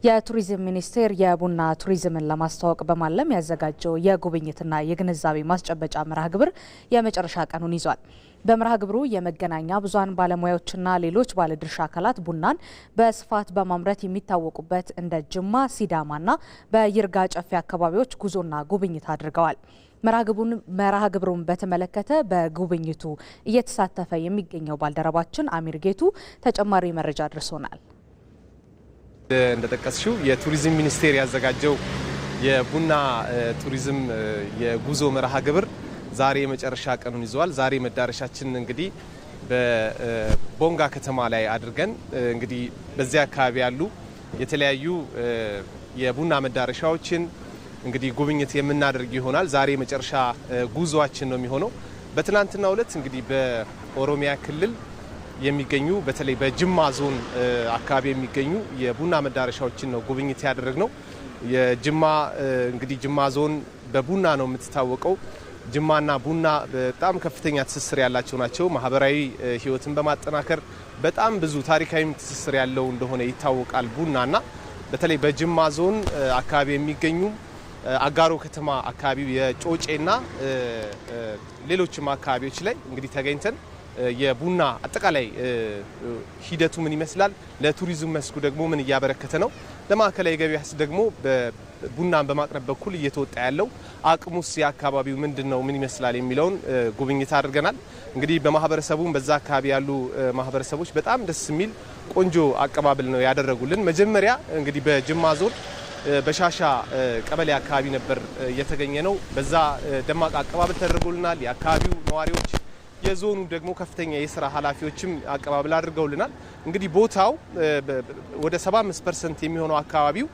የቱሪዝም ሚኒስቴር የቡና ቱሪዝምን ለማስተዋወቅ በማለም ያዘጋጀው የጉብኝትና የግንዛቤ ማስጨበጫ መርሃ ግብር የመጨረሻ ቀኑን ይዟል። በመርሃ ግብሩ የመገናኛ ብዙሃን ባለሙያዎችና ሌሎች ባለድርሻ አካላት ቡናን በስፋት በማምረት የሚታወቁበት እንደ ጅማ፣ ሲዳማና በይርጋ ጨፌ አካባቢዎች ጉዞና ጉብኝት አድርገዋል። መርሃ ግብሩን በተመለከተ በጉብኝቱ እየተሳተፈ የሚገኘው ባልደረባችን አሚር ጌቱ ተጨማሪ መረጃ አድርሶናል። እንደተጠቀሰው የቱሪዝም ሚኒስቴር ያዘጋጀው የቡና ቱሪዝም የጉዞ መርሃ ግብር ዛሬ የመጨረሻ ቀኑን ይዟል። ዛሬ መዳረሻችን እንግዲህ በቦንጋ ከተማ ላይ አድርገን እንግዲህ በዚያ አካባቢ ያሉ የተለያዩ የቡና መዳረሻዎችን እንግዲህ ጉብኝት የምናደርግ ይሆናል። ዛሬ የመጨረሻ ጉዞአችን ነው የሚሆነው። በትናንትናው ዕለት እንግዲህ በኦሮሚያ ክልል የሚገኙ በተለይ በጅማ ዞን አካባቢ የሚገኙ የቡና መዳረሻዎችን ነው ጉብኝት ያደረግነው። የጅማ እንግዲህ ጅማ ዞን በቡና ነው የምትታወቀው። ጅማና ቡና በጣም ከፍተኛ ትስስር ያላቸው ናቸው። ማህበራዊ ህይወትን በማጠናከር በጣም ብዙ ታሪካዊ ትስስር ያለው እንደሆነ ይታወቃል። ቡናና በተለይ በጅማ ዞን አካባቢ የሚገኙ አጋሮ ከተማ አካባቢ የጮጬና ሌሎችም አካባቢዎች ላይ እንግዲህ ተገኝተን የቡና አጠቃላይ ሂደቱ ምን ይመስላል፣ ለቱሪዝም መስኩ ደግሞ ምን እያበረከተ ነው፣ ለማዕከላዊ ገበያስ ደግሞ ቡናን በማቅረብ በኩል እየተወጣ ያለው አቅሙስ የአካባቢው ምንድነው፣ ምን ይመስላል የሚለውን ጉብኝት አድርገናል። እንግዲህ በማህበረሰቡም በዛ አካባቢ ያሉ ማህበረሰቦች በጣም ደስ የሚል ቆንጆ አቀባበል ነው ያደረጉልን። መጀመሪያ እንግዲህ በጅማ ዞን በሻሻ ቀበሌ አካባቢ ነበር የተገኘ ነው። በዛ ደማቅ አቀባበል ተደርጎልናል። የአካባቢው ነዋሪዎች የዞኑ ደግሞ ከፍተኛ የስራ ኃላፊዎችም አቀባበል አድርገውልናል። እንግዲህ ቦታው ወደ 75% የሚሆነው አካባቢው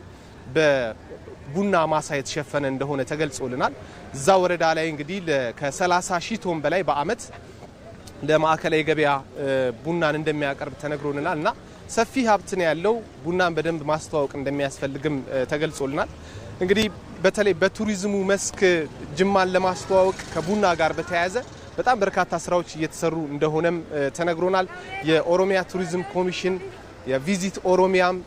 በቡና ማሳ የተሸፈነ እንደሆነ ተገልጾልናል። እዛ ወረዳ ላይ እንግዲህ ከ30 ሺህ ቶን በላይ በአመት ለማዕከላዊ ገበያ ቡናን እንደሚያቀርብ ተነግሮልናል እና ሰፊ ሀብት ነው ያለው። ቡናን በደንብ ማስተዋወቅ እንደሚያስፈልግም ተገልጾልናል። እንግዲህ በተለይ በቱሪዝሙ መስክ ጅማን ለማስተዋወቅ ከቡና ጋር በተያያዘ በጣም በርካታ ስራዎች እየተሰሩ እንደሆነም ተነግሮናል። የኦሮሚያ ቱሪዝም ኮሚሽን የቪዚት ኦሮሚያም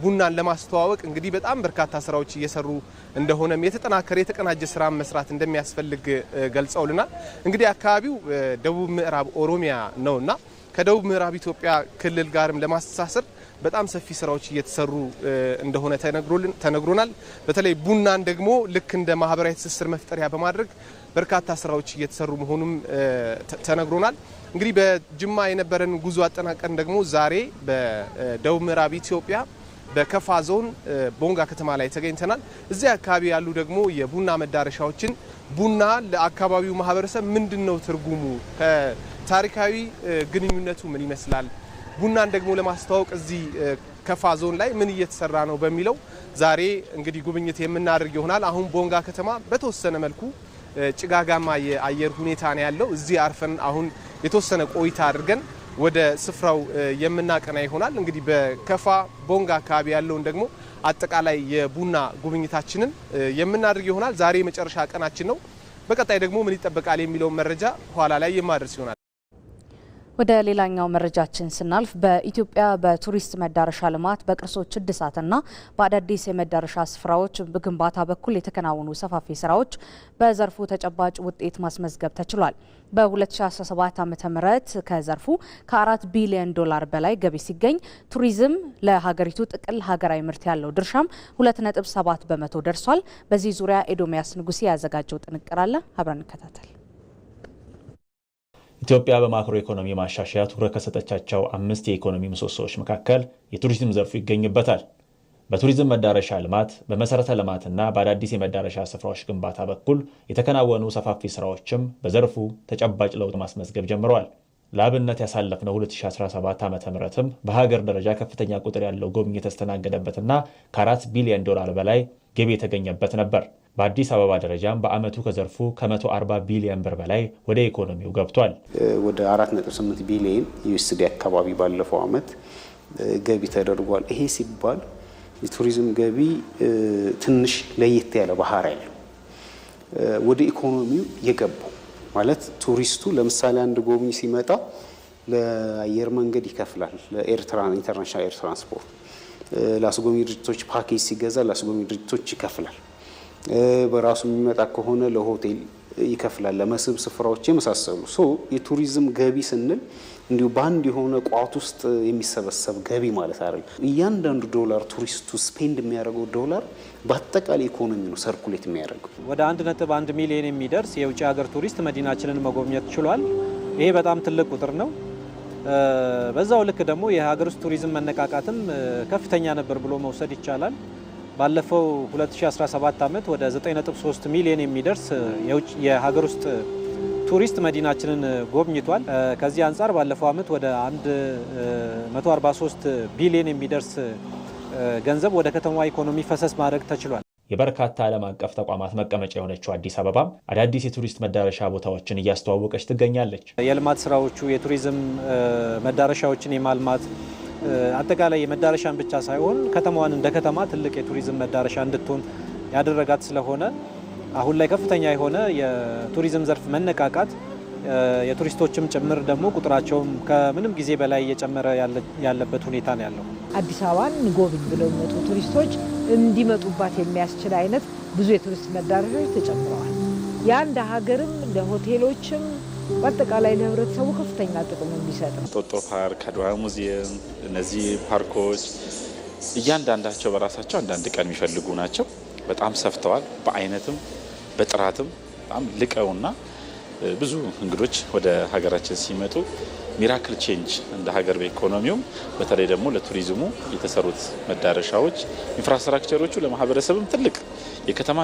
ቡናን ለማስተዋወቅ እንግዲህ በጣም በርካታ ስራዎች እየሰሩ እንደሆነም የተጠናከረ የተቀናጀ ስራ መስራት እንደሚያስፈልግ ገልጸውልናል። እንግዲህ አካባቢው ደቡብ ምዕራብ ኦሮሚያ ነውና ከደቡብ ምዕራብ ኢትዮጵያ ክልል ጋርም ለማስተሳሰር በጣም ሰፊ ስራዎች እየተሰሩ እንደሆነ ተነግሮናል። በተለይ ቡናን ደግሞ ልክ እንደ ማህበራዊ ትስስር መፍጠሪያ በማድረግ በርካታ ስራዎች እየተሰሩ መሆኑም ተነግሮናል። እንግዲህ በጅማ የነበረን ጉዞ አጠናቀን ደግሞ ዛሬ በደቡብ ምዕራብ ኢትዮጵያ በከፋ ዞን ቦንጋ ከተማ ላይ ተገኝተናል። እዚህ አካባቢ ያሉ ደግሞ የቡና መዳረሻዎችን ቡና ለአካባቢው ማህበረሰብ ምንድነው ትርጉሙ፣ ከታሪካዊ ግንኙነቱ ምን ይመስላል፣ ቡናን ደግሞ ለማስተዋወቅ እዚህ ከፋ ዞን ላይ ምን እየተሰራ ነው በሚለው ዛሬ እንግዲህ ጉብኝት የምናደርግ ይሆናል። አሁን ቦንጋ ከተማ በተወሰነ መልኩ ጭጋጋማ የአየር ሁኔታ ነው ያለው። እዚህ አርፈን አሁን የተወሰነ ቆይታ አድርገን ወደ ስፍራው የምናቀና ይሆናል። እንግዲህ በከፋ ቦንጋ አካባቢ ያለውን ደግሞ አጠቃላይ የቡና ጉብኝታችንን የምናደርግ ይሆናል። ዛሬ የመጨረሻ ቀናችን ነው። በቀጣይ ደግሞ ምን ይጠበቃል የሚለውን መረጃ ኋላ ላይ የማድረስ ይሆናል። ወደ ሌላኛው መረጃችን ስናልፍ በኢትዮጵያ በቱሪስት መዳረሻ ልማት በቅርሶች እድሳትና በአዳዲስ የመዳረሻ ስፍራዎች ግንባታ በኩል የተከናወኑ ሰፋፊ ስራዎች በዘርፉ ተጨባጭ ውጤት ማስመዝገብ ተችሏል። በ2017 ዓ.ም ከዘርፉ ከ4 ቢሊዮን ዶላር በላይ ገቢ ሲገኝ ቱሪዝም ለሀገሪቱ ጥቅል ሀገራዊ ምርት ያለው ድርሻም 2.7 በመቶ ደርሷል። በዚህ ዙሪያ ኤዶሚያስ ንጉሴ ያዘጋጀው ጥንቅር አለ። አብረን እንከታተል። ኢትዮጵያ በማክሮ ኢኮኖሚ ማሻሻያ ትኩረት ከሰጠቻቸው 5 የኢኮኖሚ ምሰሶዎች መካከል የቱሪዝም ዘርፉ ይገኝበታል። በቱሪዝም መዳረሻ ልማት፣ በመሰረተ ልማትና በአዳዲስ የመዳረሻ ስፍራዎች ግንባታ በኩል የተከናወኑ ሰፋፊ ስራዎችም በዘርፉ ተጨባጭ ለውጥ ማስመዝገብ ጀምረዋል። ለአብነት ያሳለፍነው 2017 ዓ.ም በሀገር ደረጃ ከፍተኛ ቁጥር ያለው ጎብኚ የተስተናገደበትና ከ4 ቢሊዮን ዶላር በላይ ገቢ የተገኘበት ነበር። በአዲስ አበባ ደረጃም በአመቱ ከዘርፉ ከ140 ቢሊዮን ብር በላይ ወደ ኢኮኖሚው ገብቷል። ወደ 4.8 ቢሊዮን ዩኤስዲ አካባቢ ባለፈው አመት ገቢ ተደርጓል። ይሄ ሲባል የቱሪዝም ገቢ ትንሽ ለየት ያለ ባህሪ ያለው ወደ ኢኮኖሚው የገባው ማለት ቱሪስቱ ለምሳሌ አንድ ጎብኚ ሲመጣ ለአየር መንገድ ይከፍላል፣ ለኤርትራ ኢንተርናሽናል ኤር ትራንስፖርት ለአስጎብኚ ድርጅቶች ፓኬጅ ሲገዛ ለአስጎብኚ ድርጅቶች ይከፍላል። በራሱ የሚመጣ ከሆነ ለሆቴል ይከፍላል፣ ለመስህብ ስፍራዎች የመሳሰሉ። የቱሪዝም ገቢ ስንል እንዲሁ በአንድ የሆነ ቋት ውስጥ የሚሰበሰብ ገቢ ማለት አይደለም። እያንዳንዱ ዶላር ቱሪስቱ ስፔንድ የሚያደርገው ዶላር በአጠቃላይ ኢኮኖሚ ነው ሰርኩሌት የሚያደርገው። ወደ 1.1 ሚሊዮን የሚደርስ የውጭ ሀገር ቱሪስት መዲናችንን መጎብኘት ችሏል። ይሄ በጣም ትልቅ ቁጥር ነው። በዛው ልክ ደግሞ የሀገር ውስጥ ቱሪዝም መነቃቃትም ከፍተኛ ነበር ብሎ መውሰድ ይቻላል። ባለፈው 2017 ዓመት ወደ 9.3 ሚሊዮን የሚደርስ የሀገር ውስጥ ቱሪስት መዲናችንን ጎብኝቷል። ከዚህ አንጻር ባለፈው ዓመት ወደ 143 ቢሊዮን የሚደርስ ገንዘብ ወደ ከተማዋ ኢኮኖሚ ፈሰስ ማድረግ ተችሏል። የበርካታ ዓለም አቀፍ ተቋማት መቀመጫ የሆነችው አዲስ አበባም አዳዲስ የቱሪስት መዳረሻ ቦታዎችን እያስተዋወቀች ትገኛለች። የልማት ስራዎቹ የቱሪዝም መዳረሻዎችን የማልማት አጠቃላይ የመዳረሻን ብቻ ሳይሆን ከተማዋን እንደ ከተማ ትልቅ የቱሪዝም መዳረሻ እንድትሆን ያደረጋት ስለሆነ አሁን ላይ ከፍተኛ የሆነ የቱሪዝም ዘርፍ መነቃቃት የቱሪስቶችም ጭምር ደግሞ ቁጥራቸውም ከምንም ጊዜ በላይ እየጨመረ ያለበት ሁኔታ ነው ያለው። አዲስ አበባን ጎብኝ ብለው የሚመጡ ቱሪስቶች እንዲመጡባት የሚያስችል አይነት ብዙ የቱሪስት መዳረሻዎች ተጨምረዋል። የአንድ ሀገርም ለሆቴሎችም በአጠቃላይ ለህብረተሰቡ ከፍተኛ ጥቅም የሚሰጥ ነው። ጦጦ ፓርክ፣ አድዋ ሙዚየም፣ እነዚህ ፓርኮች እያንዳንዳቸው በራሳቸው አንዳንድ ቀን የሚፈልጉ ናቸው። በጣም ሰፍተዋል። በአይነትም በጥራትም በጣም ልቀውና ብዙ እንግዶች ወደ ሀገራችን ሲመጡ ሚራክል ቼንጅ እንደ ሀገር በኢኮኖሚውም በተለይ ደግሞ ለቱሪዝሙ የተሰሩት መዳረሻዎች ኢንፍራስትራክቸሮቹ ለማህበረሰብም ትልቅ የከተማ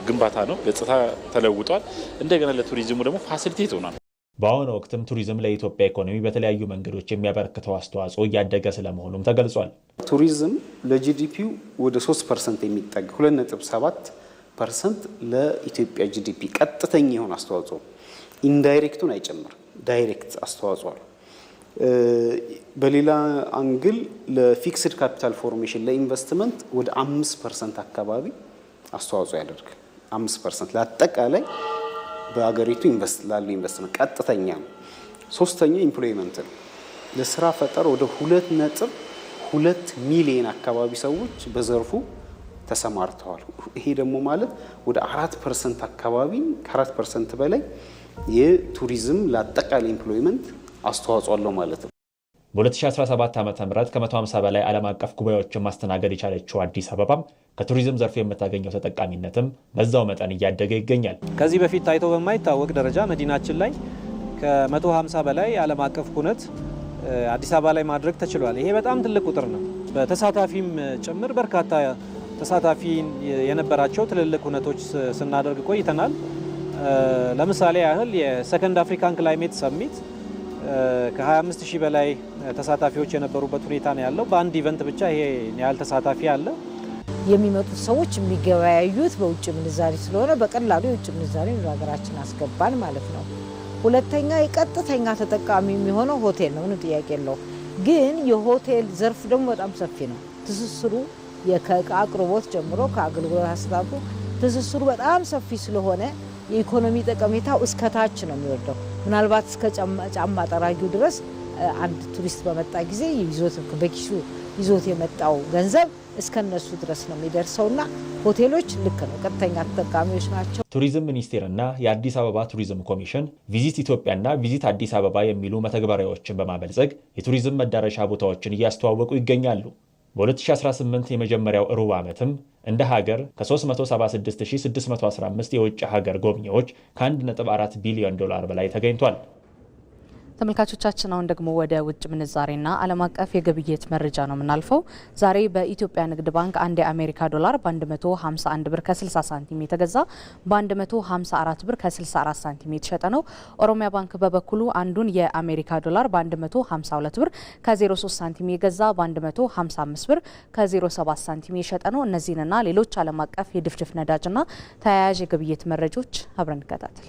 ግንባታ ነው። ገጽታ ተለውጧል። እንደገና ለቱሪዝሙ ደግሞ ፋሲሊቴት ሆኗል። በአሁኑ ወቅትም ቱሪዝም ለኢትዮጵያ ኢኮኖሚ በተለያዩ መንገዶች የሚያበረክተው አስተዋጽኦ እያደገ ስለመሆኑም ተገልጿል። ቱሪዝም ለጂዲፒው ወደ 3% የሚጠጋ 2.7% ለኢትዮጵያ ጂዲፒ ቀጥተኛ የሆነ አስተዋጽኦ፣ ኢንዳይሬክቱን አይጨምርም፣ ዳይሬክት አስተዋጽኦ አለ። በሌላ አንግል ለፊክስድ ካፒታል ፎርሜሽን ለኢንቨስትመንት ወደ 5% አካባቢ አስተዋጽኦ ያደርጋል። 5% ለአጠቃላይ በአገሪቱ ላሉ ኢንቨስትመንት ቀጥተኛ ነው። ሶስተኛ ኢምፕሎይመንት ነው። ለስራ ፈጠራ ወደ 2.2 ሚሊዮን አካባቢ ሰዎች በዘርፉ ተሰማርተዋል። ይሄ ደግሞ ማለት ወደ 4% አካባቢ ከ4% በላይ የቱሪዝም ለአጠቃላይ ኢምፕሎይመንት አስተዋጽኦ አለው ማለት ነው። በ2017 ዓ.ም ከ150 በላይ ዓለም አቀፍ ጉባኤዎችን ማስተናገድ የቻለችው አዲስ አበባም ከቱሪዝም ዘርፍ የምታገኘው ተጠቃሚነትም በዛው መጠን እያደገ ይገኛል። ከዚህ በፊት ታይቶ በማይታወቅ ደረጃ መዲናችን ላይ ከ150 በላይ ዓለም አቀፍ ኩነት አዲስ አበባ ላይ ማድረግ ተችሏል። ይሄ በጣም ትልቅ ቁጥር ነው። በተሳታፊም ጭምር በርካታ ተሳታፊ የነበራቸው ትልልቅ ኩነቶች ስናደርግ ቆይተናል። ለምሳሌ ያህል የሰከንድ አፍሪካን ክላይሜት ሰሚት ከ25000 በላይ ተሳታፊዎች የነበሩበት ሁኔታ ነው ያለው። በአንድ ኢቨንት ብቻ ይሄ ያህል ተሳታፊ አለ። የሚመጡት ሰዎች የሚገበያዩት በውጭ ምንዛሪ ስለሆነ በቀላሉ የውጭ ምንዛሪ ወደ ሀገራችን አስገባን ማለት ነው። ሁለተኛ የቀጥተኛ ተጠቃሚ የሚሆነው ሆቴል ነው፣ ምንም ጥያቄ የለው። ግን የሆቴል ዘርፍ ደግሞ በጣም ሰፊ ነው። ትስስሩ ከእቃ አቅርቦት ጀምሮ ከአገልግሎት አሰጣጡ ትስስሩ በጣም ሰፊ ስለሆነ የኢኮኖሚ ጠቀሜታው እስከ ታች ነው የሚወርደው። ምናልባት እስከ ጫማ ጠራጊው ድረስ አንድ ቱሪስት በመጣ ጊዜ በኪሱ ይዞት የመጣው ገንዘብ እስከነሱ ድረስ ነው የሚደርሰውና ሆቴሎች ልክ ነው ቀጥተኛ ተጠቃሚዎች ናቸው። ቱሪዝም ሚኒስቴርና የአዲስ አበባ ቱሪዝም ኮሚሽን ቪዚት ኢትዮጵያና ቪዚት አዲስ አበባ የሚሉ መተግበሪያዎችን በማበልጸግ የቱሪዝም መዳረሻ ቦታዎችን እያስተዋወቁ ይገኛሉ። በ2018 የመጀመሪያው ሩብ ዓመትም እንደ ሀገር ከ366615 የውጭ ሀገር ጎብኚዎች ከ1.4 ቢሊዮን ዶላር በላይ ተገኝቷል። ተመልካቾቻችን አሁን ደግሞ ወደ ውጭ ምንዛሬና ዓለም አቀፍ የግብይት መረጃ ነው የምናልፈው። ዛሬ በኢትዮጵያ ንግድ ባንክ አንድ የአሜሪካ ዶላር በ151 ብር ከ60 ሳንቲም የተገዛ በ154 ብር ከ64 ሳንቲም የተሸጠ ነው። ኦሮሚያ ባንክ በበኩሉ አንዱን የአሜሪካ ዶላር በ152 ብር ከ03 ሳንቲም የገዛ በ155 ብር ከ07 ሳንቲም የሸጠ ነው። እነዚህንና ሌሎች ዓለም አቀፍ የድፍድፍ ነዳጅና ተያያዥ የግብይት መረጃዎች አብረን እንከታተል።